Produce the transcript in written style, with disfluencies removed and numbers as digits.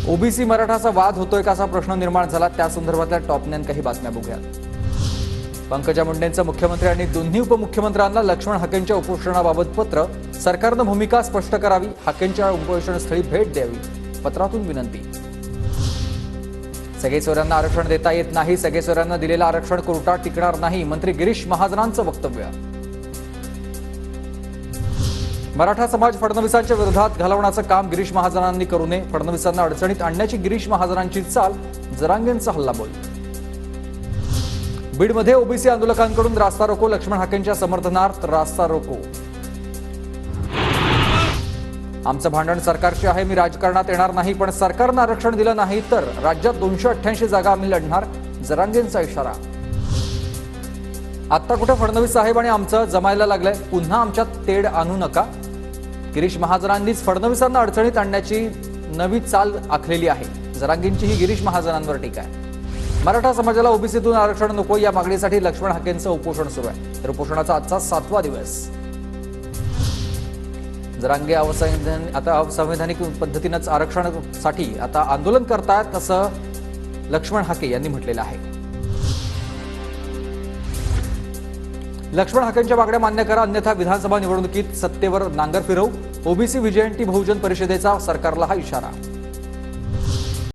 OBC मराठाचा वाद होतोय का असा प्रश्न निर्माण झाला। त्या संदर्भातल्या टॉप 9 काही बातम्या बघूयात। पंकजा मुंडेंचं मुख्यमंत्री आणि दोन्ही उपमुख्यमंत्र्यांना लक्ष्मण हाकेंच्या उपोषणाबाबत पत्र। सरकारनं भूमिका स्पष्ट करावी, हाकेंच्या उपोषणस्थळी भेट द्यावी, पत्रातून विनंती। सगेसोऱ्यांना आरक्षण देता येत नाही, सगेसोऱ्यांना दिलेलं आरक्षण कोर्टात टिकणार नाही, मंत्री गिरीश महाजनांचं वक्तव्य। मराठा समाज फडणवीसांच्या विरोधात घालवण्याचं काम गिरीश महाजनांनी करू नये, फडणवीसांना अडचणीत आणण्याची गिरीश महाजनांची चाल, जरांगेंचा हल्लाबोल। बीडमध्ये ओबीसी आंदोलकांकडून रास्ता रोको, लक्ष्मण हाकेंच्या समर्थनार्थ रास्ता रोको। आमचं भांडण सरकारशी आहे, मी राजकारणात येणार नाही, पण सरकारनं आरक्षण दिलं नाही तर राज्यात 288 जागा आम्ही लढणार, जरांगेंचा इशारा। आत्ता कुठे फडणवीस साहेब आणि आमचं जमायला लागलंय, पुन्हा आमच्यात तेढ आणू नका। गिरीश महाजनांनीच फडणवीसांना अडचणीत आणण्याची नवी चाल आखलेली आहे, जरांगेंची ही गिरीश महाजनांवर टीका आहे। मराठा समाजाला ओबीसीतून आरक्षण नको या मागणीसाठी लक्ष्मण हाकेंचं उपोषण सुरू आहे, तर उपोषणाचा आजचा 7वा दिवस। जरांगे असंवैधानिक पद्धतीनंच आरक्षणासाठी आता आंदोलन करतायत असं लक्ष्मण हाके यांनी म्हटलेलं आहे। लक्ष्मण हाकेंच्या मागण्या मान्य करा, अन्यथा विधानसभा निवडणुकीत सत्तेवर नांगर फिरवू, ओबीसी विजयंती बहुजन परिषदेचा सरकारला हा इशारा।